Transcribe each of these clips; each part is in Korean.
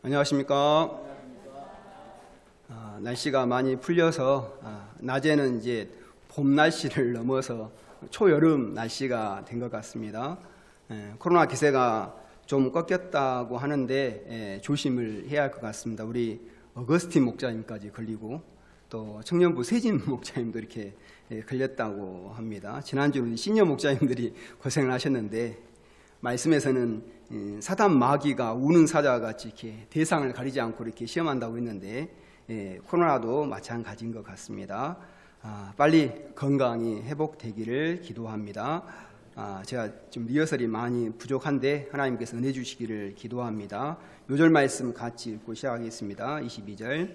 안녕하십니까. 날씨가 많이 풀려서 낮에는 이제 봄 날씨를 넘어서 초여름 날씨가 된 것 같습니다. 코로나 기세가 좀 꺾였다고 하는데 조심을 해야 할 것 같습니다. 우리 어거스틴 목사님까지 걸리고 또 청년부 세진 목사님도 이렇게 걸렸다고 합니다. 지난주는 시니어 목사님들이 고생을 하셨는데 말씀에서는 사단 마귀가 우는 사자같이 이렇게 대상을 가리지 않고 이렇게 시험한다고 했는데 코로나도 마찬가지인 것 같습니다. 빨리 건강이 회복되기를 기도합니다. 제가 좀 리허설이 많이 부족한데 하나님께서 은혜 주시기를 기도합니다. 요절 말씀 같이 읽고 시작하겠습니다. 22절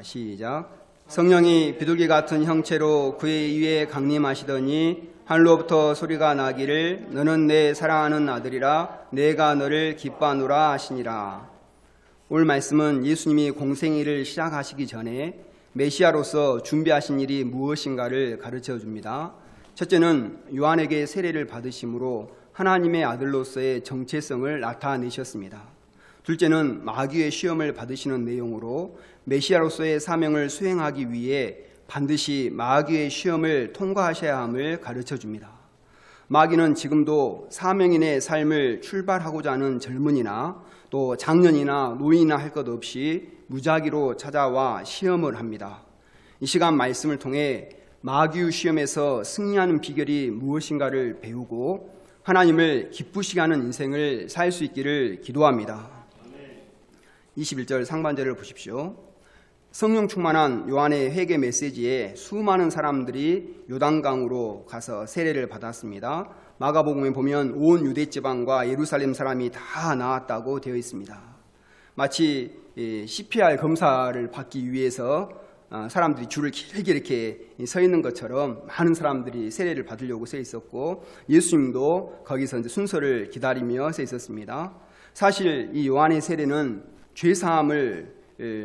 시작. 성령이 비둘기 같은 형체로 그의 위에 강림하시더니 하늘로부터 소리가 나기를 너는 내 사랑하는 아들이라 내가 너를 기뻐하노라 하시니라. 오늘 말씀은 예수님이 공생애를 시작하시기 전에 메시아로서 준비하신 일이 무엇인가를 가르쳐 줍니다. 첫째는 요한에게 세례를 받으심으로 하나님의 아들로서의 정체성을 나타내셨습니다. 둘째는 마귀의 시험을 받으시는 내용으로 메시아로서의 사명을 수행하기 위해 반드시 마귀의 시험을 통과하셔야 함을 가르쳐 줍니다. 마귀는 지금도 사명인의 삶을 출발하고자 하는 젊은이나 또 장년이나 노인이나 할 것 없이 무작위로 찾아와 시험을 합니다. 이 시간 말씀을 통해 마귀의 시험에서 승리하는 비결이 무엇인가를 배우고 하나님을 기쁘시게 하는 인생을 살 수 있기를 기도합니다. 21절 상반절을 보십시오. 성령 충만한 요한의 회개 메시지에 수많은 사람들이 요단강으로 가서 세례를 받았습니다. 마가복음에 보면 온 유대 지방과 예루살렘 사람이 다 나왔다고 되어 있습니다. 마치 CPR 검사를 받기 위해서 사람들이 줄을 길게 이렇게 서 있는 것처럼 많은 사람들이 세례를 받으려고 서 있었고 예수님도 거기서 이제 순서를 기다리며 서 있었습니다. 사실 이 요한의 세례는 죄사함을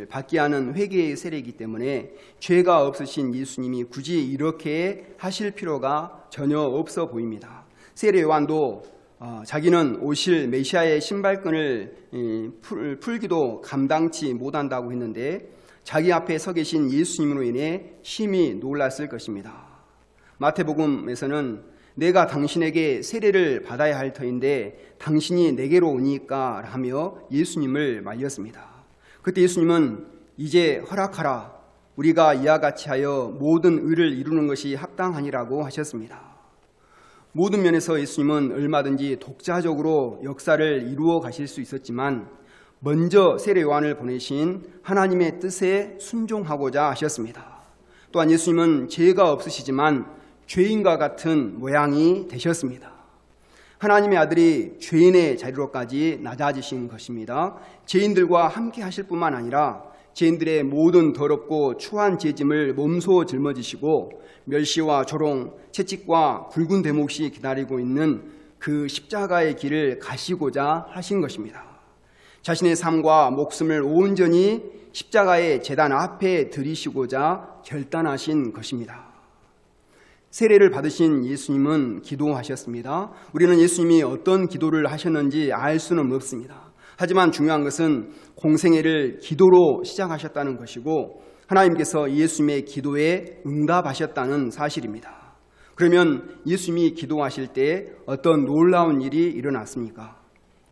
받게 하는 회개의 세례이기 때문에 죄가 없으신 예수님이 굳이 이렇게 하실 필요가 전혀 없어 보입니다. 세례 요한도 자기는 오실 메시아의 신발끈을 풀기도 감당치 못한다고 했는데 자기 앞에 서 계신 예수님으로 인해 심히 놀랐을 것입니다. 마태복음에서는 내가 당신에게 세례를 받아야 할 터인데 당신이 내게로 오니까 하며 예수님을 말렸습니다. 그때 예수님은 이제 허락하라. 우리가 이와 같이 하여 모든 의를 이루는 것이 합당하니라고 하셨습니다. 모든 면에서 예수님은 얼마든지 독자적으로 역사를 이루어 가실 수 있었지만 먼저 세례 요한을 보내신 하나님의 뜻에 순종하고자 하셨습니다. 또한 예수님은 죄가 없으시지만 죄인과 같은 모양이 되셨습니다. 하나님의 아들이 죄인의 자리로까지 낮아지신 것입니다. 죄인들과 함께 하실 뿐만 아니라 죄인들의 모든 더럽고 추한 죄짐을 몸소 짊어지시고 멸시와 조롱, 채찍과 굵은 대목이 기다리고 있는 그 십자가의 길을 가시고자 하신 것입니다. 자신의 삶과 목숨을 온전히 십자가의 제단 앞에 들이시고자 결단하신 것입니다. 세례를 받으신 예수님은 기도하셨습니다. 우리는 예수님이 어떤 기도를 하셨는지 알 수는 없습니다. 하지만 중요한 것은 공생애를 기도로 시작하셨다는 것이고 하나님께서 예수님의 기도에 응답하셨다는 사실입니다. 그러면 예수님이 기도하실 때 어떤 놀라운 일이 일어났습니까?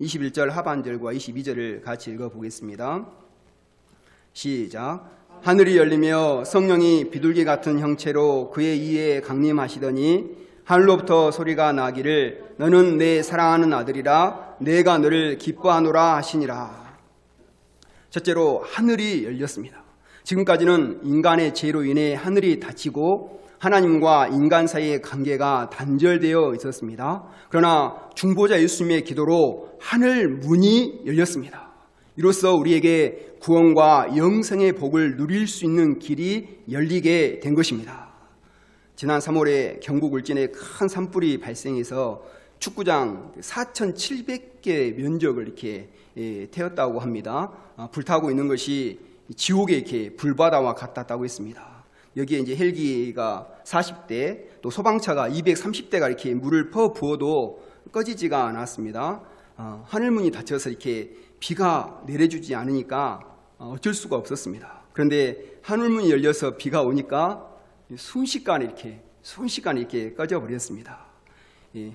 21절 하반절과 22절을 같이 읽어보겠습니다. 시작. 하늘이 열리며 성령이 비둘기 같은 형체로 그의 이에 강림하시더니 하늘로부터 소리가 나기를 너는 내 사랑하는 아들이라 내가 너를 기뻐하노라 하시니라. 첫째로 하늘이 열렸습니다. 지금까지는 인간의 죄로 인해 하늘이 닫히고 하나님과 인간 사이의 관계가 단절되어 있었습니다. 그러나 중보자 예수님의 기도로 하늘 문이 열렸습니다. 이로써 우리에게 구원과 영생의 복을 누릴 수 있는 길이 열리게 된 것입니다. 지난 3월에 경북 울진에 큰 산불이 발생해서 축구장 4,700개 면적을 이렇게 태웠다고 합니다. 불타고 있는 것이 지옥에 이렇게 불바다와 같았다고 했습니다. 여기에 이제 헬기가 40대 또 소방차가 230대가 이렇게 물을 퍼 부어도 꺼지지가 않았습니다. 하늘문이 닫혀서 이렇게 비가 내려주지 않으니까 어쩔 수가 없었습니다. 그런데 하늘문이 열려서 비가 오니까 순식간에 이렇게 꺼져버렸습니다.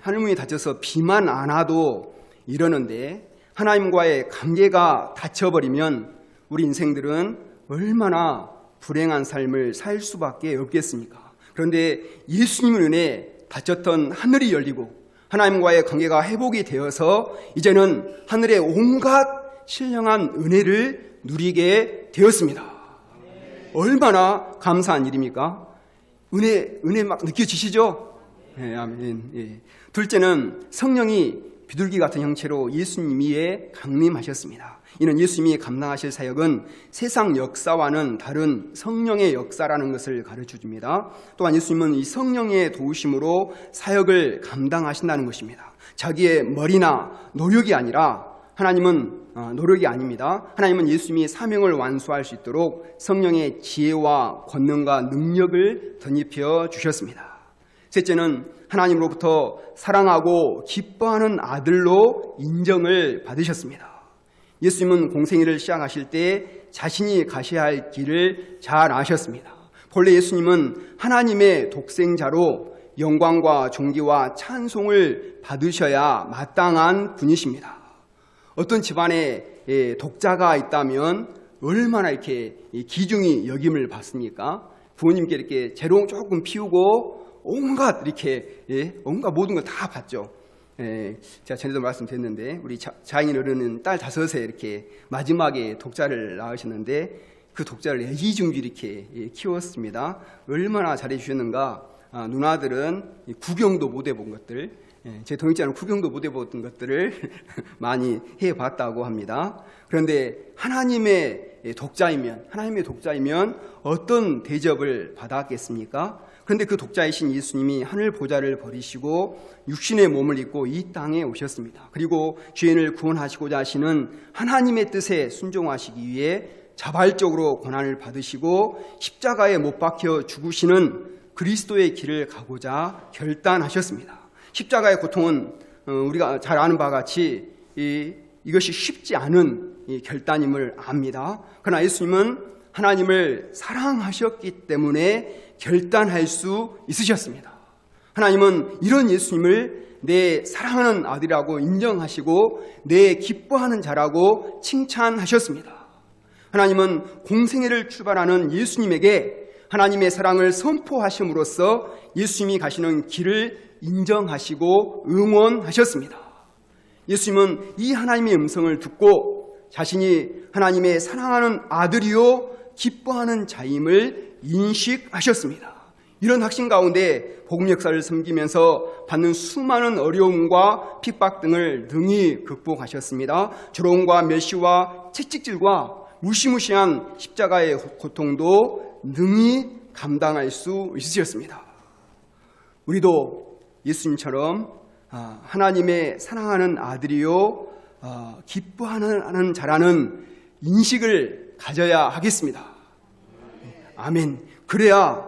하늘문이 닫혀서 비만 안 와도 이러는데 하나님과의 관계가 닫혀버리면 우리 인생들은 얼마나 불행한 삶을 살 수밖에 없겠습니까? 그런데 예수님의 은혜에 닫혔던 하늘이 열리고 하나님과의 관계가 회복이 되어서 이제는 하늘의 온갖 신령한 은혜를 누리게 되었습니다. 얼마나 감사한 일입니까? 은혜 막 느껴지시죠? 네, 아멘. 예. 둘째는 성령이 비둘기 같은 형체로 예수님 위에 강림하셨습니다. 이는 예수님이 감당하실 사역은 세상 역사와는 다른 성령의 역사라는 것을 가르쳐줍니다. 또한 예수님은 이 성령의 도우심으로 사역을 감당하신다는 것입니다. 자기의 머리나 노력이 아니라 하나님은 노력이 아닙니다. 하나님은 예수님이 사명을 완수할 수 있도록 성령의 지혜와 권능과 능력을 덧입혀 주셨습니다. 셋째는 하나님으로부터 사랑하고 기뻐하는 아들로 인정을 받으셨습니다. 예수님은 공생애를 시작하실 때 자신이 가셔야 할 길을 잘 아셨습니다. 본래 예수님은 하나님의 독생자로 영광과 존귀와 찬송을 받으셔야 마땅한 분이십니다. 어떤 집안에 독자가 있다면 얼마나 이렇게 귀중히 여김을 받습니까? 부모님께 이렇게 재롱 조금 피우고 온갖 모든 걸 다 받죠. 제가 전에도 말씀드렸는데 우리 자인 어른은 딸 5에 이렇게 마지막에 독자를 낳으셨는데 그 독자를 애지중지 이렇게 키웠습니다. 얼마나 잘해주셨는가. 누나들은 구경도 못 해본 것들, 제 동역자는 구경도 못 해본 것들을 많이 해봤다고 합니다. 그런데 하나님의 독자이면 어떤 대접을 받았겠습니까? 그런데 그 독자이신 예수님이 하늘 보좌를 버리시고 육신의 몸을 입고 이 땅에 오셨습니다. 그리고 죄인을 구원하시고자 하시는 하나님의 뜻에 순종하시기 위해 자발적으로 고난을 받으시고 십자가에 못 박혀 죽으시는 그리스도의 길을 가고자 결단하셨습니다. 십자가의 고통은 우리가 잘 아는 바와 같이 이것이 쉽지 않은 결단임을 압니다. 그러나 예수님은 하나님을 사랑하셨기 때문에 결단할 수 있으셨습니다. 하나님은 이런 예수님을 내 사랑하는 아들이라고 인정하시고 내 기뻐하는 자라고 칭찬하셨습니다. 하나님은 공생애를 출발하는 예수님에게 하나님의 사랑을 선포하심으로써 예수님이 가시는 길을 인정하시고 응원하셨습니다. 예수님은 이 하나님의 음성을 듣고 자신이 하나님의 사랑하는 아들이요 기뻐하는 자임을 인식하셨습니다. 이런 확신 가운데 복음 역사를 섬기면서 받는 수많은 어려움과 핍박 등을 능히 극복하셨습니다. 조롱과 멸시와 채찍질과 무시무시한 십자가의 고통도 능히 감당할 수 있으셨습니다. 우리도 예수님처럼 하나님의 사랑하는 아들이요 기뻐하는 자라는 인식을 가져야 하겠습니다. 아멘. 그래야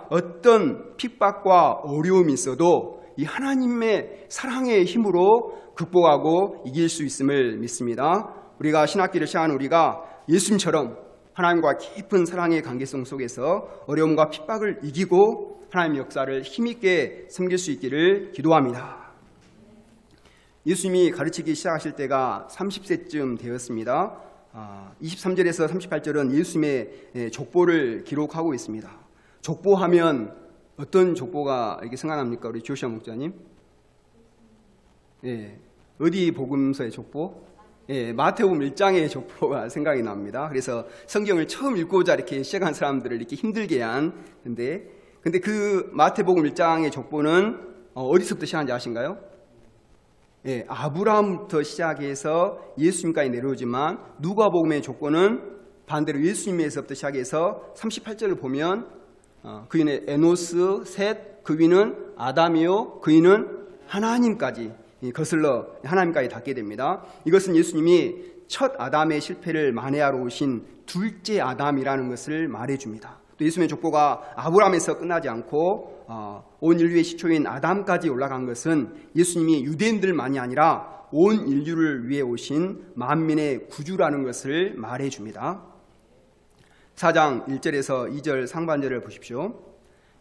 어떤 핍박과 어려움이 있어도 이 하나님의 사랑의 힘으로 극복하고 이길 수 있음을 믿습니다. 우리가 신학기를 시작하는 우리가 예수님처럼 하나님과 깊은 사랑의 관계성 속에서 어려움과 핍박을 이기고 하나님의 역사를 힘있게 섬길 수 있기를 기도합니다. 예수님이 가르치기 시작하실 때가 30세쯤 되었습니다. 23절에서 38절은 예수님의 족보를 기록하고 있습니다. 족보하면 어떤 족보가 이렇게 생각납니까? 우리 조시아 목사님? 어디 복음서의 족보? 마태복음 1장의 족보가 생각이 납니다. 그래서 성경을 처음 읽고자 이렇게 시작한 사람들을 이렇게 힘들게 한 근데 그 마태복음 1장의 족보는 어디서부터 시작한지 아신가요? 아브라함부터 시작해서 예수님까지 내려오지만 누가복음의 족보는 반대로 예수님에서부터 시작해서 38절을 보면 그 위는 에노스, 셋, 그 위는 아담이요, 그 위는 하나님까지 거슬러 하나님까지 닿게 됩니다. 이것은 예수님이 첫 아담의 실패를 만회하러 오신 둘째 아담이라는 것을 말해줍니다. 또 예수님의 족보가 아브라함에서 끝나지 않고 온 인류의 시초인 아담까지 올라간 것은 예수님이 유대인들만이 아니라 온 인류를 위해 오신 만민의 구주라는 것을 말해줍니다. 4장 1절에서 2절 상반절을 보십시오.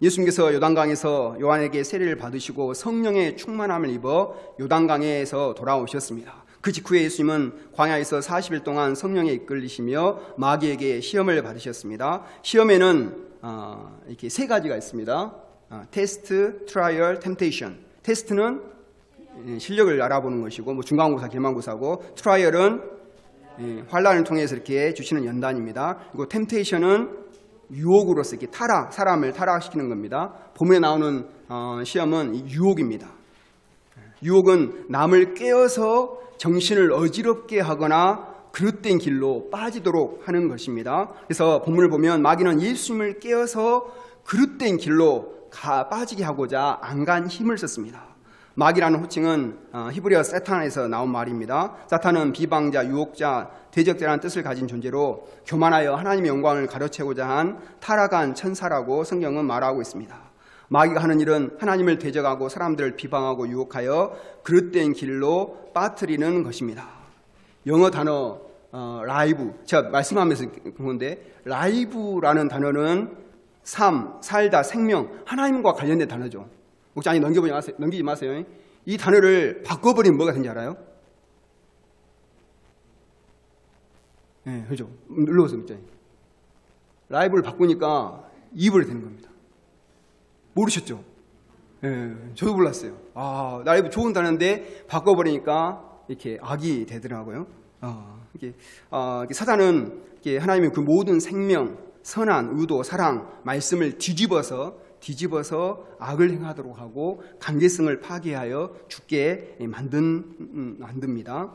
예수님께서 요단강에서 요한에게 세례를 받으시고 성령의 충만함을 입어 요단강에서 돌아오셨습니다. 그 직후에 예수님은 광야에서 40일 동안 성령에 이끌리시며 마귀에게 시험을 받으셨습니다. 시험에는 이렇게 세 가지가 있습니다. 테스트, 트라이얼, 템테이션. 테스트는 실력을 알아보는 것이고 중간고사, 기말고사고, 트라이얼은 환란을 통해서 이렇게 주시는 연단입니다. 그리고 템테이션은 유혹으로서 이렇게 사람을 타락시키는 겁니다. 본문에 나오는 시험은 유혹입니다. 유혹은 남을 깨어서 정신을 어지럽게 하거나 그릇된 길로 빠지도록 하는 것입니다. 그래서 본문을 보면 마귀는 예수님을 깨어서 그릇된 길로 빠지게 하고자 안간 힘을 썼습니다. 마귀라는 호칭은 히브리어 사탄에서 나온 말입니다. 사탄은 비방자, 유혹자, 대적자라는 뜻을 가진 존재로 교만하여 하나님의 영광을 가로채고자 한 타락한 천사라고 성경은 말하고 있습니다. 마귀가 하는 일은 하나님을 대적하고 사람들을 비방하고 유혹하여 그릇된 길로 빠뜨리는 것입니다. 영어 단어 라이브, 제가 말씀하면서 보는데 라이브라는 단어는 삶, 살다, 생명, 하나님과 관련된 단어죠. 목장님 넘기지 마세요. 이 단어를 바꿔버리면 뭐가 되는지 알아요? 네, 그죠. 눌러보세요, 목장님. 라이브를 바꾸니까 이불이 되는 겁니다. 모르셨죠? 네, 저도 몰랐어요. 라이브 좋은 단어인데 바꿔버리니까 이렇게 악이 되더라고요. 사단은 하나님의 그 모든 생명, 선한 의도, 사랑, 말씀을 뒤집어서 악을 행하도록 하고 관계성을 파괴하여 죽게 만듭니다.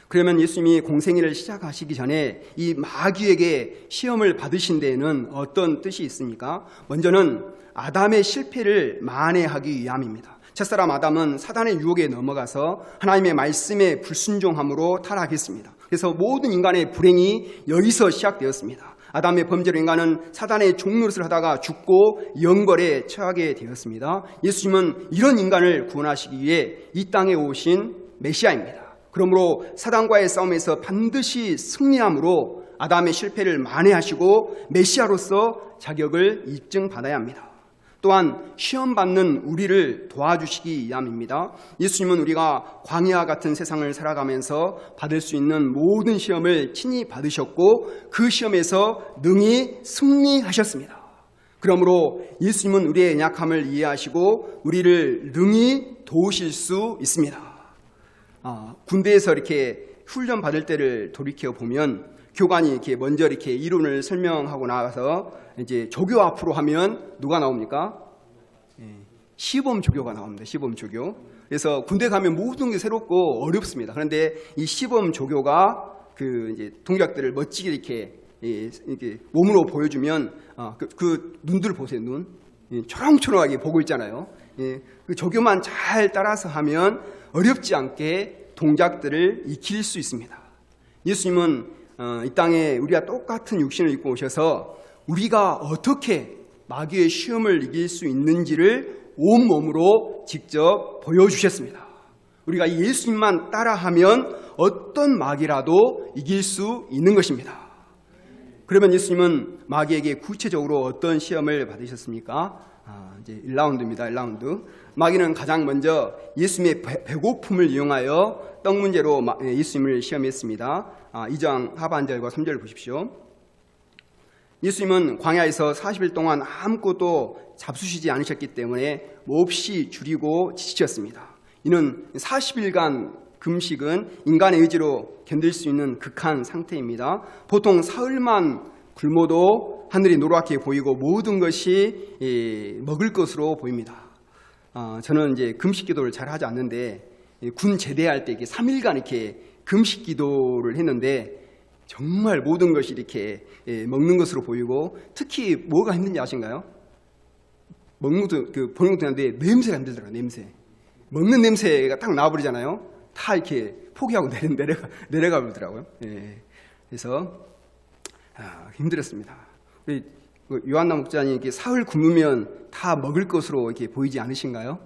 그러면 예수님이 공생애를 시작하시기 전에 이 마귀에게 시험을 받으신 데에는 어떤 뜻이 있습니까? 먼저는 아담의 실패를 만회하기 위함입니다. 첫사람 아담은 사단의 유혹에 넘어가서 하나님의 말씀에 불순종함으로 타락했습니다. 그래서 모든 인간의 불행이 여기서 시작되었습니다. 아담의 범죄로 인간은 사단의 종노릇을 하다가 죽고 영벌에 처하게 되었습니다. 예수님은 이런 인간을 구원하시기 위해 이 땅에 오신 메시아입니다. 그러므로 사단과의 싸움에서 반드시 승리함으로 아담의 실패를 만회하시고 메시아로서 자격을 입증받아야 합니다. 또한 시험받는 우리를 도와주시기 위함입니다. 예수님은 우리가 광야 같은 세상을 살아가면서 받을 수 있는 모든 시험을 친히 받으셨고 그 시험에서 능히 승리하셨습니다. 그러므로 예수님은 우리의 연약함을 이해하시고 우리를 능히 도우실 수 있습니다. 군대에서 이렇게 훈련 받을 때를 돌이켜 보면 교관이 이렇게 먼저 이렇게 이론을 설명하고 나와서 이제 조교 앞으로 하면 누가 나옵니까? 시범 조교가 나옵니다. 시범 조교. 그래서 군대 가면 모든 게 새롭고 어렵습니다. 그런데 이 시범 조교가 그 이제 동작들을 멋지게 이렇게 몸으로 보여주면 그 눈들 보세요. 눈 초롱초롱하게 보고 있잖아요. 그 조교만 잘 따라서 하면 어렵지 않게 동작들을 익힐 수 있습니다. 예수님은 이 땅에 우리가 똑같은 육신을 입고 오셔서 우리가 어떻게 마귀의 시험을 이길 수 있는지를 온몸으로 직접 보여주셨습니다. 우리가 예수님만 따라하면 어떤 마귀라도 이길 수 있는 것입니다. 그러면 예수님은 마귀에게 구체적으로 어떤 시험을 받으셨습니까? 이제 1라운드입니다. 1라운드. 마귀는 가장 먼저 예수님의 배고픔을 이용하여 떡 문제로 예수님을 시험했습니다. 2장 하반절과 3절을 보십시오. 예수님은 광야에서 40일 동안 아무것도 잡수시지 않으셨기 때문에 몹시 줄이고 지치셨습니다. 이는 40일간 금식은 인간의 의지로 견딜 수 있는 극한 상태입니다. 보통 사흘만 굶어도 하늘이 노랗게 보이고 모든 것이 먹을 것으로 보입니다. 저는 이제 금식 기도를 잘 하지 않는데 군 제대할 때 이렇게 3일간 이렇게 금식 기도를 했는데 정말 모든 것이 이렇게 먹는 것으로 보이고 특히 뭐가 힘든지 아신가요? 먹는 것도 보는 것도 하는데 냄새가 힘들더라고요. 냄새. 먹는 냄새가 딱 나와버리잖아요. 다 이렇게 포기하고 내려가 버리더라고요. 그래서 힘들었습니다. 우리 요한나 목사님 이렇게 사흘 굶으면 다 먹을 것으로 이렇게 보이지 않으신가요?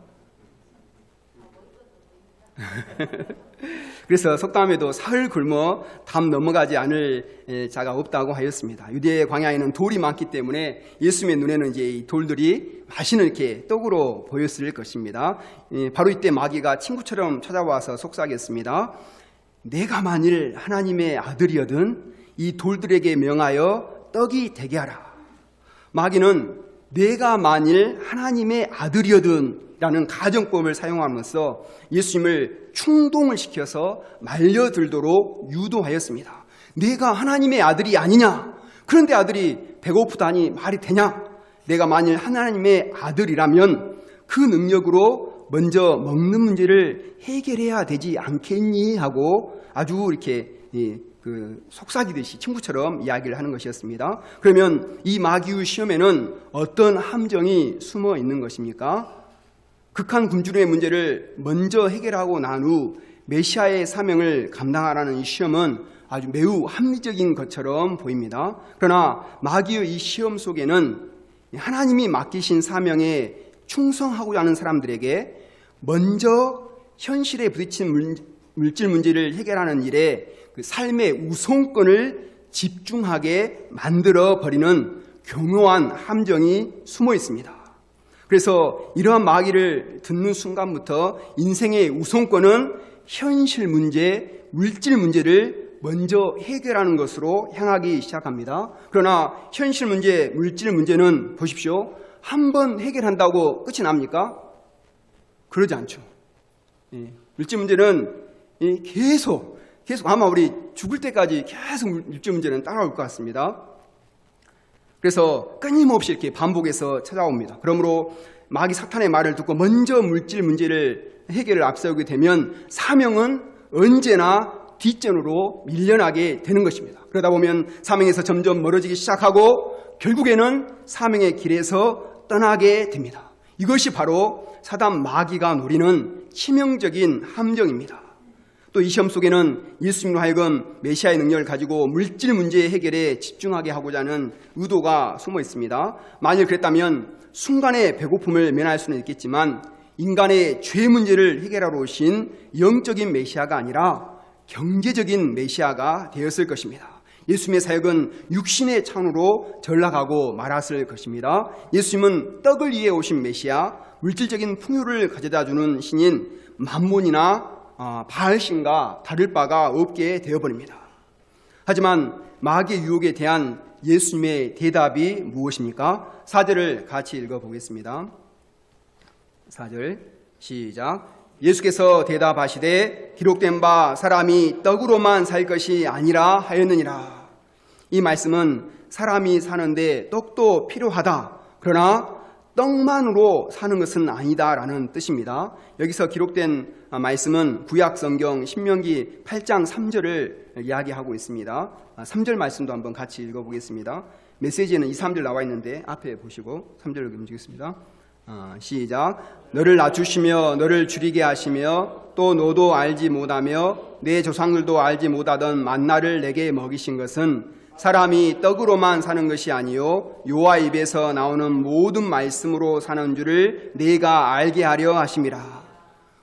그래서 속담에도 사흘 굶어 담 넘어가지 않을 자가 없다고 하였습니다. 유대의 광야에는 돌이 많기 때문에 예수님의 눈에는 이제 이 돌들이 맛있는 이렇게 떡으로 보였을 것입니다. 바로 이때 마귀가 친구처럼 찾아와서 속삭였습니다. 내가 만일 하나님의 아들이거든 이 돌들에게 명하여 떡이 되게 하라. 마귀는 내가 만일 하나님의 아들이거든 라는 가정법을 사용함으로써 예수님을 충동을 시켜서 말려들도록 유도하였습니다. 내가 하나님의 아들이 아니냐? 그런데 아들이 배고프다니 말이 되냐? 내가 만일 하나님의 아들이라면 그 능력으로 먼저 먹는 문제를 해결해야 되지 않겠니? 하고 아주 이렇게 속삭이듯이 친구처럼 이야기를 하는 것이었습니다. 그러면 이 마귀의 시험에는 어떤 함정이 숨어 있는 것입니까? 극한 굶주림의 문제를 먼저 해결하고 난 후 메시아의 사명을 감당하라는 이 시험은 아주 매우 합리적인 것처럼 보입니다. 그러나 마귀의 이 시험 속에는 하나님이 맡기신 사명에 충성하고자 하는 사람들에게 먼저 현실에 부딪힌 물질 문제를 해결하는 일에 그 삶의 우선권을 집중하게 만들어 버리는 교묘한 함정이 숨어 있습니다. 그래서 이러한 마귀를 듣는 순간부터 인생의 우선권은 현실 문제, 물질 문제를 먼저 해결하는 것으로 향하기 시작합니다. 그러나 현실 문제, 물질 문제는 보십시오. 한 번 해결한다고 끝이 납니까? 그러지 않죠. 물질 문제는 계속 아마 우리 죽을 때까지 계속 물질 문제는 따라올 것 같습니다. 그래서 끊임없이 이렇게 반복해서 찾아옵니다. 그러므로 마귀 사탄의 말을 듣고 먼저 물질 문제를 해결을 앞세우게 되면 사명은 언제나 뒷전으로 밀려나게 되는 것입니다. 그러다 보면 사명에서 점점 멀어지기 시작하고 결국에는 사명의 길에서 떠나게 됩니다. 이것이 바로 사단 마귀가 노리는 치명적인 함정입니다. 또 이 시험 속에는 예수님으로 하여금 메시아의 능력을 가지고 물질 문제 해결에 집중하게 하고자 하는 의도가 숨어 있습니다. 만일 그랬다면 순간의 배고픔을 면할 수는 있겠지만 인간의 죄 문제를 해결하러 오신 영적인 메시아가 아니라 경제적인 메시아가 되었을 것입니다. 예수님의 사역은 육신의 차원으로 전락하고 말았을 것입니다. 예수님은 떡을 위해 오신 메시아, 물질적인 풍요를 가져다주는 신인 만몬이나 바알신과 다를 바가 없게 되어버립니다. 하지만 마귀의 유혹에 대한 예수님의 대답이 무엇입니까? 4절을 같이 읽어보겠습니다. 4절 시작. 예수께서 대답하시되 기록된 바 사람이 떡으로만 살 것이 아니라 하였느니라. 이 말씀은 사람이 사는데 떡도 필요하다. 그러나 떡만으로 사는 것은 아니다라는 뜻입니다. 여기서 기록된 말씀은 구약 성경 신명기 8장 3절을 이야기하고 있습니다. 3절 말씀도 한번 같이 읽어보겠습니다. 메시지에는 2, 3절 나와 있는데 앞에 보시고 3절을 움직이겠습니다. 시작. 너를 낮추시며 너를 줄이게 하시며 또 너도 알지 못하며 내 조상들도 알지 못하던 만나를 내게 먹이신 것은 사람이 떡으로만 사는 것이 아니요 여호와 입에서 나오는 모든 말씀으로 사는 줄을 내가 알게 하려 하심이라.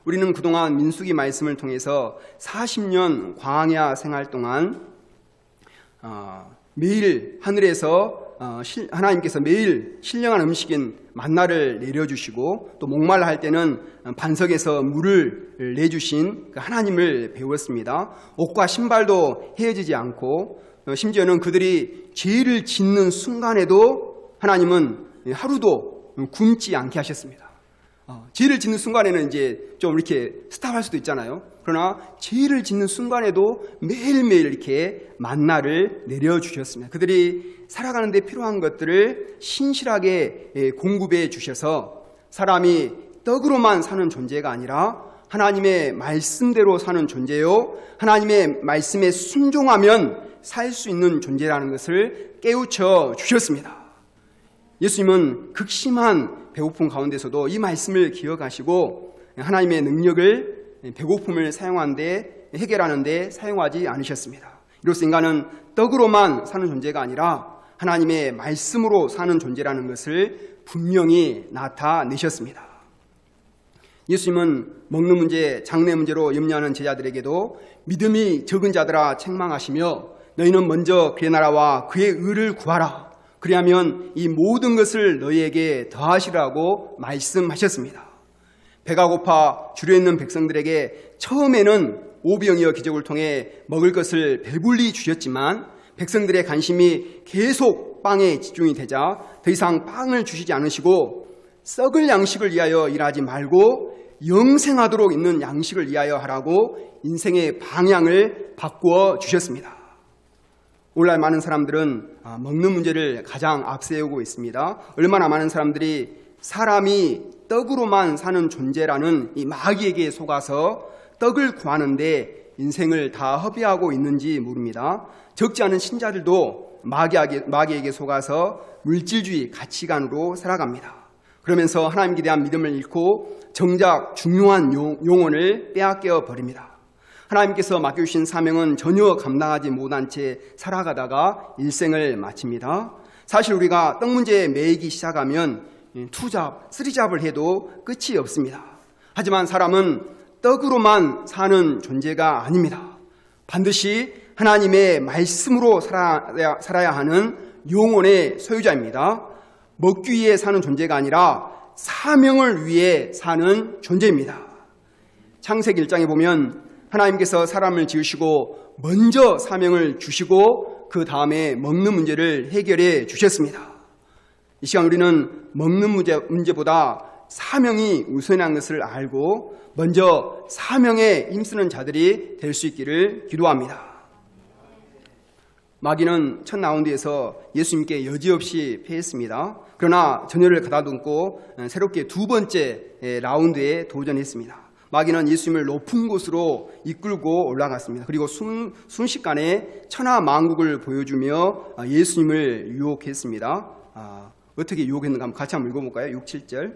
우리는 그동안 민수기 말씀을 통해서 40년 광야 생활 동안 매일 하늘에서 하나님께서 매일 신령한 음식인 만나를 내려주시고 또 목말라 할 때는 반석에서 물을 내주신 하나님을 배웠습니다. 옷과 신발도 헤어지지 않고 심지어는 그들이 죄를 짓는 순간에도 하나님은 하루도 굶지 않게 하셨습니다. 죄를 짓는 순간에는 이제 좀 이렇게 스탑할 수도 있잖아요. 그러나 죄를 짓는 순간에도 매일매일 이렇게 만나를 내려주셨습니다. 그들이 살아가는 데 필요한 것들을 신실하게 공급해 주셔서 사람이 떡으로만 사는 존재가 아니라 하나님의 말씀대로 사는 존재요, 하나님의 말씀에 순종하면 살 수 있는 존재라는 것을 깨우쳐 주셨습니다. 예수님은 극심한 배고픔 가운데서도 이 말씀을 기억하시고 하나님의 능력을 배고픔을 사용하는데, 해결하는 데 사용하지 않으셨습니다. 이로써 인간은 떡으로만 사는 존재가 아니라 하나님의 말씀으로 사는 존재라는 것을 분명히 나타내셨습니다. 예수님은 먹는 문제, 장래 문제로 염려하는 제자들에게도 믿음이 적은 자들아 책망하시며 너희는 먼저 그의 나라와 그의 의를 구하라. 그리하면 이 모든 것을 너희에게 더하시라고 말씀하셨습니다. 배가 고파 줄여 있는 백성들에게 처음에는 오병이어 기적을 통해 먹을 것을 배불리 주셨지만 백성들의 관심이 계속 빵에 집중이 되자 더 이상 빵을 주시지 않으시고 썩을 양식을 위하여 일하지 말고 영생하도록 있는 양식을 위하여 하라고 인생의 방향을 바꾸어 주셨습니다. 오늘날 많은 사람들은 먹는 문제를 가장 앞세우고 있습니다. 얼마나 많은 사람들이 사람이 떡으로만 사는 존재라는 이 마귀에게 속아서 떡을 구하는데 인생을 다 허비하고 있는지 모릅니다. 적지 않은 신자들도 마귀에게 속아서 물질주의 가치관으로 살아갑니다. 그러면서 하나님께 대한 믿음을 잃고 정작 중요한 영혼을 빼앗겨 버립니다. 하나님께서 맡겨주신 사명은 전혀 감당하지 못한 채 살아가다가 일생을 마칩니다. 사실 우리가 떡 문제에 매이기 시작하면 투잡, 쓰리잡을 해도 끝이 없습니다. 하지만 사람은 떡으로만 사는 존재가 아닙니다. 반드시 하나님의 말씀으로 살아야 하는 영혼의 소유자입니다. 먹기 위해 사는 존재가 아니라 사명을 위해 사는 존재입니다. 창세기 1장에 보면 하나님께서 사람을 지으시고 먼저 사명을 주시고 그 다음에 먹는 문제를 해결해 주셨습니다. 이 시간 우리는 먹는 문제보다 사명이 우선한 것을 알고 먼저 사명에 힘쓰는 자들이 될 수 있기를 기도합니다. 마귀는 첫 라운드에서 예수님께 여지없이 패했습니다. 그러나 전열을 가다듬고 새롭게 두 번째 라운드에 도전했습니다. 마귀는 예수님을 높은 곳으로 이끌고 올라갔습니다. 그리고 순식간에 천하만국을 보여주며 예수님을 유혹했습니다. 어떻게 유혹했는가 한번 같이 한번 읽어볼까요? 6, 7절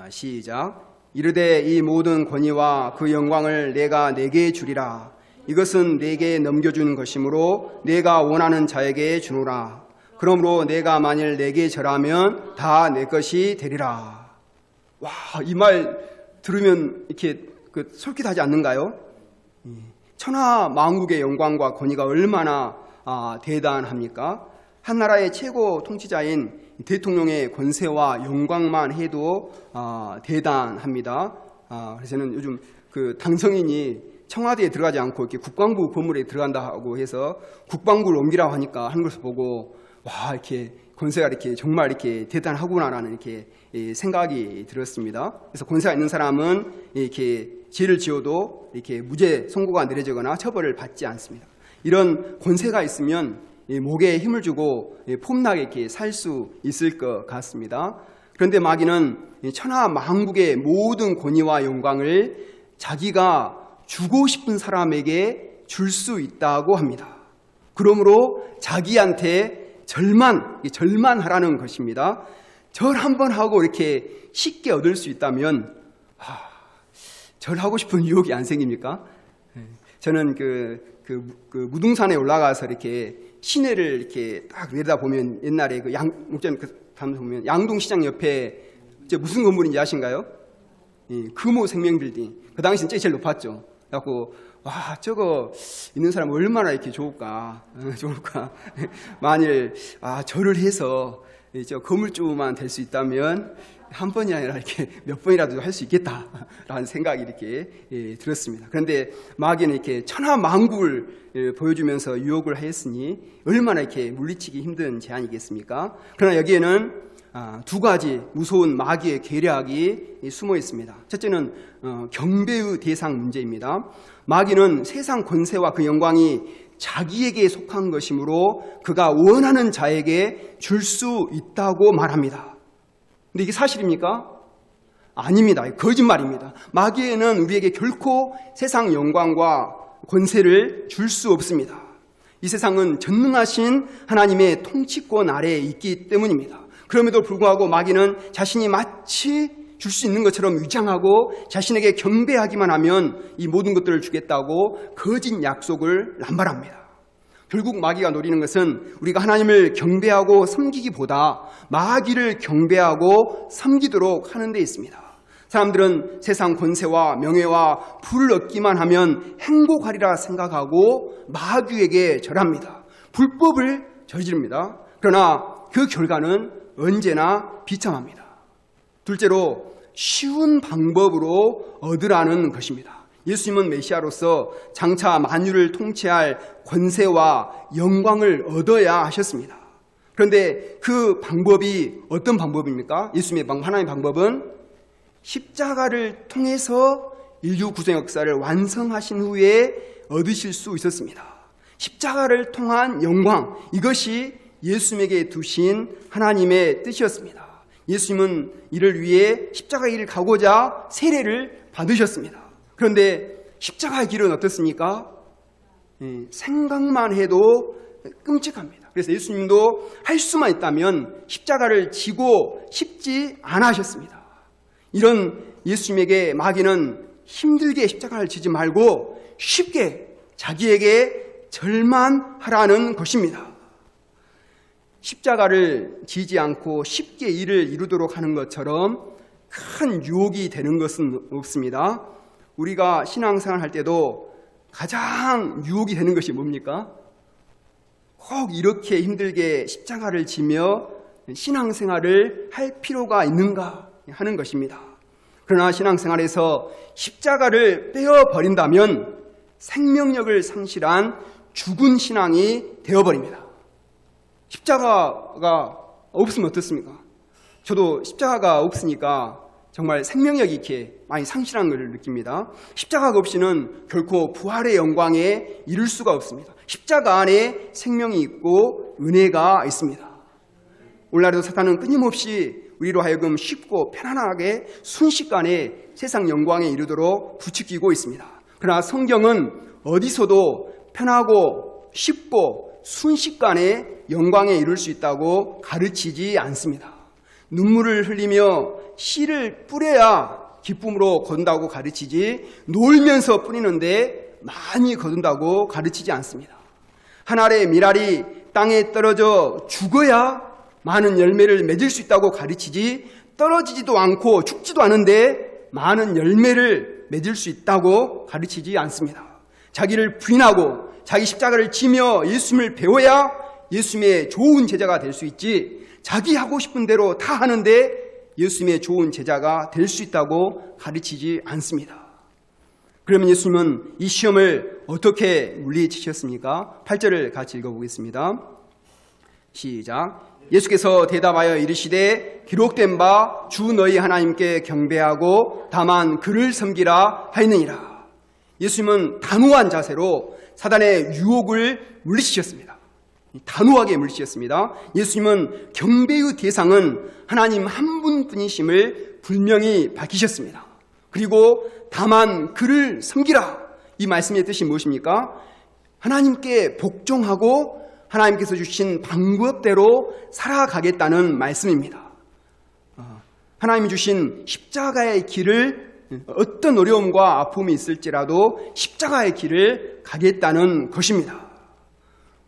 시작. 이르되 이 모든 권위와 그 영광을 내가 네게 주리라. 이것은 네게 넘겨주는 것이므로 내가 원하는 자에게 주노라. 그러므로 내가 만일 네게 절하면 다 내 것이 되리라. 와, 이 말 들으면 이렇게 솔깃하지 않는가요? 천하 만국의 영광과 권위가 얼마나 대단합니까? 한 나라의 최고 통치자인 대통령의 권세와 영광만 해도 대단합니다. 그래서 저는 요즘 당성인이 청와대에 들어가지 않고 이렇게 국방부 건물에 들어간다고 해서 국방부를 옮기라고 하니까 하는 것을 보고 와, 이렇게 권세가 이렇게 정말 이렇게 대단하구나라는 이렇게 생각이 들었습니다. 그래서 권세가 있는 사람은 이렇게 죄를 지어도 이렇게 무죄 선고가 내려지거나 처벌을 받지 않습니다. 이런 권세가 있으면 목에 힘을 주고 폼나게 이렇게 살 수 있을 것 같습니다. 그런데 마귀는 천하 만국의 모든 권위와 영광을 자기가 주고 싶은 사람에게 줄 수 있다고 합니다. 그러므로 자기한테 절만하라는 것입니다. 절 한번 하고 이렇게 쉽게 얻을 수 있다면 절하고 싶은 유혹이 안 생깁니까? 저는 무등산에 올라가서 이렇게 시내를 이렇게 딱 내려다보면 옛날에 목전 보면 양동시장 옆에 무슨 건물인지 아신가요? 금호 생명빌딩. 그 당시는 제일 높았죠. 그래갖고 와, 저거 있는 사람 얼마나 이렇게 좋을까. 만일 절을 해서 저 건물주만 될 수 있다면 한 번이 아니라 이렇게 몇 번이라도 할 수 있겠다라는 생각이 이렇게 들었습니다. 그런데 마귀는 이렇게 천하 만국을 보여주면서 유혹을 하였으니 얼마나 이렇게 물리치기 힘든 제안이겠습니까? 그러나 여기에는 두 가지 무서운 마귀의 계략이 숨어 있습니다. 첫째는 경배의 대상 문제입니다. 마귀는 세상 권세와 그 영광이 자기에게 속한 것이므로 그가 원하는 자에게 줄 수 있다고 말합니다. 근데 이게 사실입니까? 아닙니다. 거짓말입니다. 마귀에는 우리에게 결코 세상 영광과 권세를 줄 수 없습니다. 이 세상은 전능하신 하나님의 통치권 아래에 있기 때문입니다. 그럼에도 불구하고 마귀는 자신이 마치 줄 수 있는 것처럼 위장하고 자신에게 경배하기만 하면 이 모든 것들을 주겠다고 거짓 약속을 남발합니다. 결국 마귀가 노리는 것은 우리가 하나님을 경배하고 섬기기보다 마귀를 경배하고 섬기도록 하는 데 있습니다. 사람들은 세상 권세와 명예와 부를 얻기만 하면 행복하리라 생각하고 마귀에게 절합니다. 불법을 저지릅니다. 그러나 그 결과는 언제나 비참합니다. 둘째로 쉬운 방법으로 얻으라는 것입니다. 예수님은 메시아로서 장차 만유를 통치할 권세와 영광을 얻어야 하셨습니다. 그런데 그 방법이 어떤 방법입니까? 예수님의 하나님의 방법은 십자가를 통해서 인류 구속 역사를 완성하신 후에 얻으실 수 있었습니다. 십자가를 통한 영광, 이것이 예수님에게 두신 하나님의 뜻이었습니다. 예수님은 이를 위해 십자가의 길을 가고자 세례를 받으셨습니다. 그런데 십자가의 길은 어떻습니까? 생각만 해도 끔찍합니다. 그래서 예수님도 할 수만 있다면 십자가를 지고 싶지 않아 하셨습니다. 이런 예수님에게 마귀는 힘들게 십자가를 지지 말고 쉽게 자기에게 절만하라는 것입니다. 십자가를 지지 않고 쉽게 일을 이루도록 하는 것처럼 큰 유혹이 되는 것은 없습니다. 우리가 신앙생활 할 때도 가장 유혹이 되는 것이 뭡니까? 꼭 이렇게 힘들게 십자가를 지며 신앙생활을 할 필요가 있는가 하는 것입니다. 그러나 신앙생활에서 십자가를 떼어버린다면 생명력을 상실한 죽은 신앙이 되어버립니다. 십자가가 없으면 어떻습니까? 저도 십자가가 없으니까 정말 생명력이 이렇게 많이 상실한 것을 느낍니다. 십자가가 없이는 결코 부활의 영광에 이를 수가 없습니다. 십자가 안에 생명이 있고 은혜가 있습니다. 오늘날에도 사탄은 끊임없이 우리로 하여금 쉽고 편안하게 순식간에 세상 영광에 이르도록 부추기고 있습니다. 그러나 성경은 어디서도 편하고 쉽고 순식간에 영광에 이룰 수 있다고 가르치지 않습니다. 눈물을 흘리며 씨를 뿌려야 기쁨으로 거둔다고 가르치지 놀면서 뿌리는데 많이 거둔다고 가르치지 않습니다. 한 알의 밀알이 땅에 떨어져 죽어야 많은 열매를 맺을 수 있다고 가르치지 떨어지지도 않고 죽지도 않은데 많은 열매를 맺을 수 있다고 가르치지 않습니다. 자기를 부인하고 자기 십자가를 지며 예수님을 배워야 예수님의 좋은 제자가 될 수 있지, 자기 하고 싶은 대로 다 하는데 예수님의 좋은 제자가 될 수 있다고 가르치지 않습니다. 그러면 예수님은 이 시험을 어떻게 물리치셨습니까? 8절을 같이 읽어보겠습니다. 시작. 예수께서 대답하여 이르시되 기록된 바 주 너희 하나님께 경배하고 다만 그를 섬기라 하였느니라. 예수님은 단호한 자세로 사단의 유혹을 물리치셨습니다. 단호하게 물리치셨습니다. 예수님은 경배의 대상은 하나님 한 분뿐이심을 분명히 밝히셨습니다. 그리고 다만 그를 섬기라, 이 말씀의 뜻이 무엇입니까? 하나님께 복종하고 하나님께서 주신 방법대로 살아가겠다는 말씀입니다. 하나님이 주신 십자가의 길을, 어떤 어려움과 아픔이 있을지라도 십자가의 길을 가겠다는 것입니다.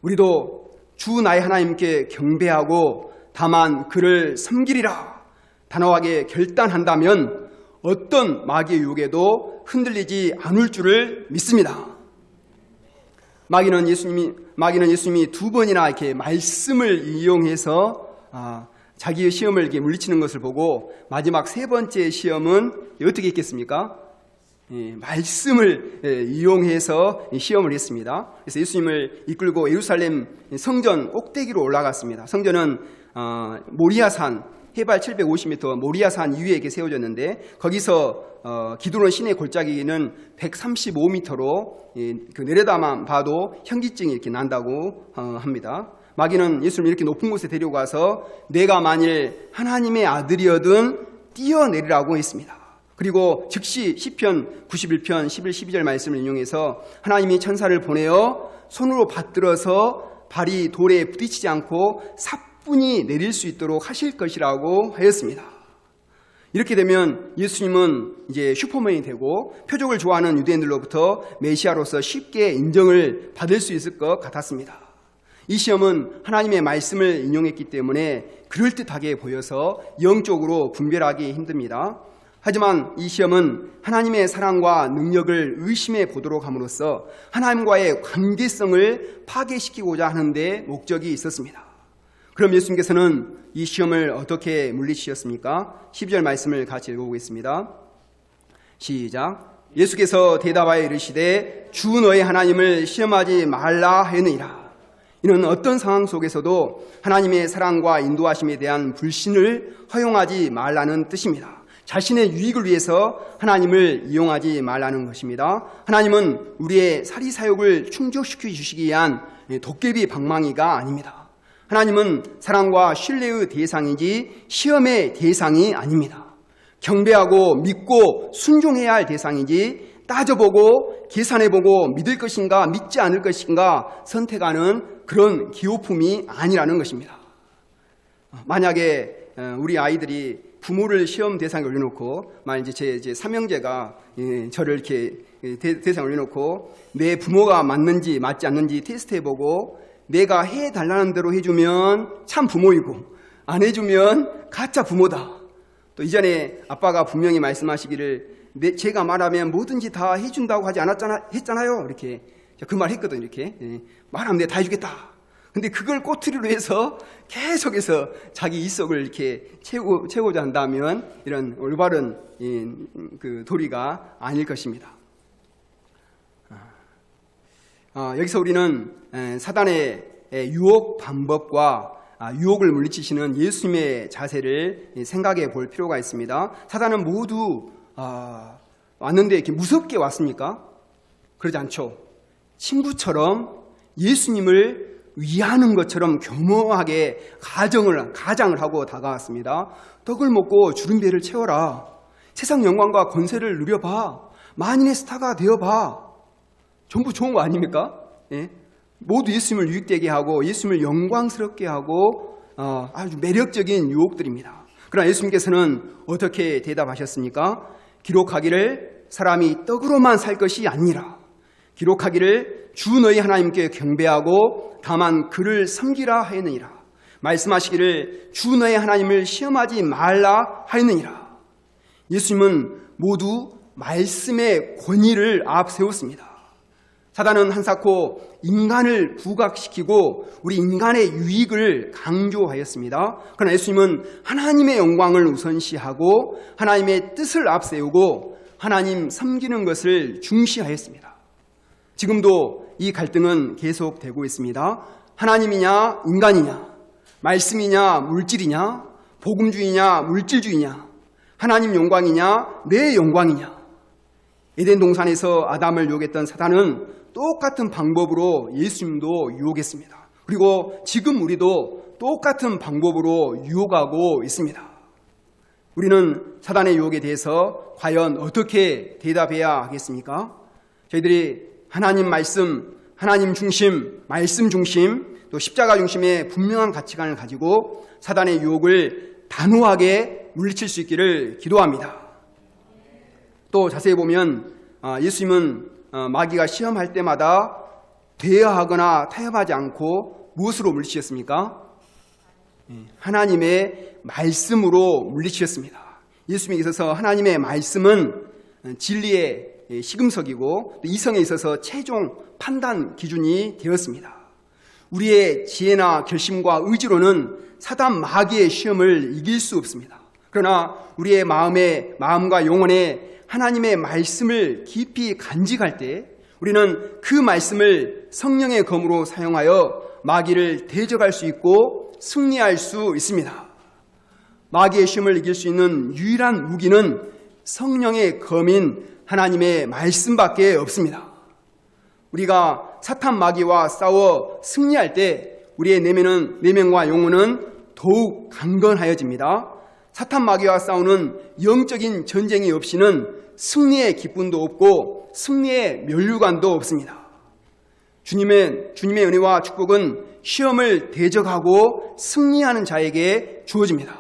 우리도 주 나의 하나님께 경배하고 다만 그를 섬기리라 단호하게 결단한다면 어떤 마귀의 유혹에도 흔들리지 않을 줄을 믿습니다. 마귀는 예수님이 두 번이나 이렇게 말씀을 이용해서 자기의 시험을 이렇게 물리치는 것을 보고 마지막 세 번째 시험은 어떻게 있겠습니까? 말씀을 이용해서 시험을 했습니다. 그래서 예수님을 이끌고 예루살렘 성전 꼭대기로 올라갔습니다. 성전은 모리아산, 해발 750m 모리아산 위에 이렇게 세워졌는데, 거기서 기드론 시내 골짜기는 135m로 내려다만 봐도 현기증이 이렇게 난다고 합니다. 마귀는 예수님을 이렇게 높은 곳에 데려가서 내가 만일 하나님의 아들이어든 뛰어내리라고 했습니다. 그리고 즉시 시편 91편 11, 12절 말씀을 인용해서 하나님이 천사를 보내어 손으로 받들어서 발이 돌에 부딪히지 않고 사뿐히 내릴 수 있도록 하실 것이라고 하였습니다. 이렇게 되면 예수님은 이제 슈퍼맨이 되고 표적을 좋아하는 유대인들로부터 메시아로서 쉽게 인정을 받을 수 있을 것 같았습니다. 이 시험은 하나님의 말씀을 인용했기 때문에 그럴듯하게 보여서 영적으로 분별하기 힘듭니다. 하지만 이 시험은 하나님의 사랑과 능력을 의심해 보도록 함으로써 하나님과의 관계성을 파괴시키고자 하는 데 목적이 있었습니다. 그럼 예수님께서는 이 시험을 어떻게 물리치셨습니까? 12절 말씀을 같이 읽어보겠습니다. 시작. 예수께서 대답하여 이르시되 주 너의 하나님을 시험하지 말라 하였느니라. 이는 어떤 상황 속에서도 하나님의 사랑과 인도하심에 대한 불신을 허용하지 말라는 뜻입니다. 자신의 유익을 위해서 하나님을 이용하지 말라는 것입니다. 하나님은 우리의 사리사욕을 충족시켜 주시기 위한 도깨비 방망이가 아닙니다. 하나님은 사랑과 신뢰의 대상이지 시험의 대상이 아닙니다. 경배하고 믿고 순종해야 할 대상이지 따져보고 계산해보고 믿을 것인가 믿지 않을 것인가 선택하는 그런 기호품이 아니라는 것입니다. 만약에 우리 아이들이 부모를 시험 대상에 올려놓고, 만약 제 삼형제가 저를 이렇게 대상에 올려놓고 내 부모가 맞는지 맞지 않는지 테스트해보고 내가 해달라는 대로 해주면 참 부모이고 안 해주면 가짜 부모다. 또 이전에 아빠가 분명히 말씀하시기를 제가 말하면 뭐든지 다 해준다고 하지 했잖아요. 이렇게 그 말 했거든요. 이렇게 말하면 내가 다 해주겠다. 근데 그걸 꼬투리로 해서 계속해서 자기 이속을 이렇게 채우고자 한다면 이런 올바른 그 도리가 아닐 것입니다. 여기서 우리는 사단의 유혹 방법과 유혹을 물리치시는 예수님의 자세를 생각해 볼 필요가 있습니다. 사단은 모두 왔는데 이렇게 무섭게 왔습니까? 그러지 않죠. 친구처럼 예수님을 위하는 것처럼 교묘하게 가장을 하고 다가왔습니다. 떡을 먹고 주름배를 채워라. 세상 영광과 권세를 누려봐. 만인의 스타가 되어봐. 전부 좋은 거 아닙니까? 예? 모두 예수님을 유익되게 하고 예수님을 영광스럽게 하고 아주 매력적인 유혹들입니다. 그러나 예수님께서는 어떻게 대답하셨습니까? 기록하기를 사람이 떡으로만 살 것이 아니라 기록하기를 주 너희 하나님께 경배하고 다만 그를 섬기라 하였느니라. 말씀하시기를 주 너희 하나님을 시험하지 말라 하였느니라. 예수님은 모두 말씀의 권위를 앞세웠습니다. 사단은 한사코 인간을 부각시키고 우리 인간의 유익을 강조하였습니다. 그러나 예수님은 하나님의 영광을 우선시하고 하나님의 뜻을 앞세우고 하나님 섬기는 것을 중시하였습니다. 지금도 이 갈등은 계속되고 있습니다. 하나님이냐 인간이냐, 말씀이냐 물질이냐, 복음주의냐 물질주의냐, 하나님 영광이냐 내 영광이냐. 에덴 동산에서 아담을 유혹했던 사단은 똑같은 방법으로 예수님도 유혹했습니다. 그리고 지금 우리도 똑같은 방법으로 유혹하고 있습니다. 우리는 사단의 유혹에 대해서 과연 어떻게 대답해야 하겠습니까? 저희들이 하나님 말씀, 하나님 중심, 말씀 중심, 또 십자가 중심의 분명한 가치관을 가지고 사단의 유혹을 단호하게 물리칠 수 있기를 기도합니다. 또 자세히 보면 예수님은 마귀가 시험할 때마다 대여하거나 타협하지 않고 무엇으로 물리치셨습니까? 하나님의 말씀으로 물리치셨습니다. 예수님에 있어서 하나님의 말씀은 진리의 시금석이고 이성에 있어서 최종 판단 기준이 되었습니다. 우리의 지혜나 결심과 의지로는 사단 마귀의 시험을 이길 수 없습니다. 그러나 우리의 마음과 영혼에 하나님의 말씀을 깊이 간직할 때 우리는 그 말씀을 성령의 검으로 사용하여 마귀를 대적할 수 있고 승리할 수 있습니다. 마귀의 시험을 이길 수 있는 유일한 무기는 성령의 검인 하나님의 말씀밖에 없습니다. 우리가 사탄 마귀와 싸워 승리할 때 우리의 내면과 영혼은 더욱 강건하여집니다. 사탄 마귀와 싸우는 영적인 전쟁이 없이는 승리의 기쁨도 없고 승리의 면류관도 없습니다. 주님의 은혜와 축복은 시험을 대적하고 승리하는 자에게 주어집니다.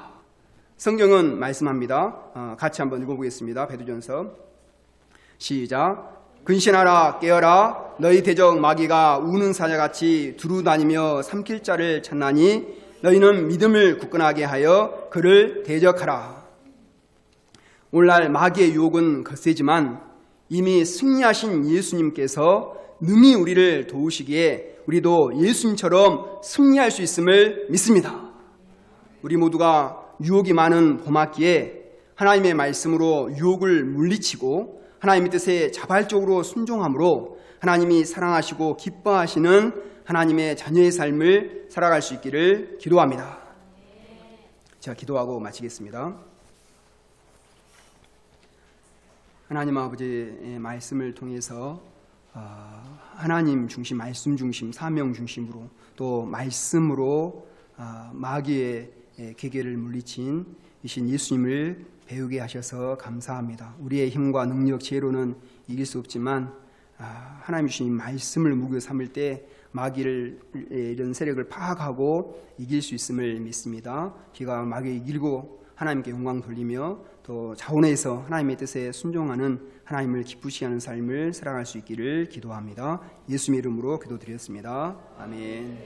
성경은 말씀합니다. 같이 한번 읽어보겠습니다. 베드로전서 시작. 근신하라 깨어라 너희 대적 마귀가 우는 사자같이 두루다니며 삼킬 자를 찾나니 너희는 믿음을 굳건하게 하여 그를 대적하라. 오늘날 마귀의 유혹은 거세지만 이미 승리하신 예수님께서 능히 우리를 도우시기에 우리도 예수님처럼 승리할 수 있음을 믿습니다. 우리 모두가 유혹이 많은 봄학기에 하나님의 말씀으로 유혹을 물리치고 하나님의 뜻에 자발적으로 순종함으로 하나님이 사랑하시고 기뻐하시는 하나님의 자녀의 삶을 살아갈 수 있기를 기도합니다. 제가 기도하고 마치겠습니다. 하나님 아버지의 말씀을 통해서 하나님 중심, 말씀 중심, 사명 중심으로 또 말씀으로 마귀의 계계를 물리친 이신 예수님을 배우게 하셔서 감사합니다. 우리의 힘과 능력, 지혜로는 이길 수 없지만 하나님 주신 말씀을 무기로 삼을 때 마귀를 이런 세력을 파악하고 이길 수 있음을 믿습니다. 저희가 마귀를 이기고 하나님께 영광 돌리며 또 자원해서 하나님의 뜻에 순종하는 하나님을 기쁘시게 하는 삶을 살아갈 수 있기를 기도합니다. 예수님의 이름으로 기도드렸습니다. 아멘.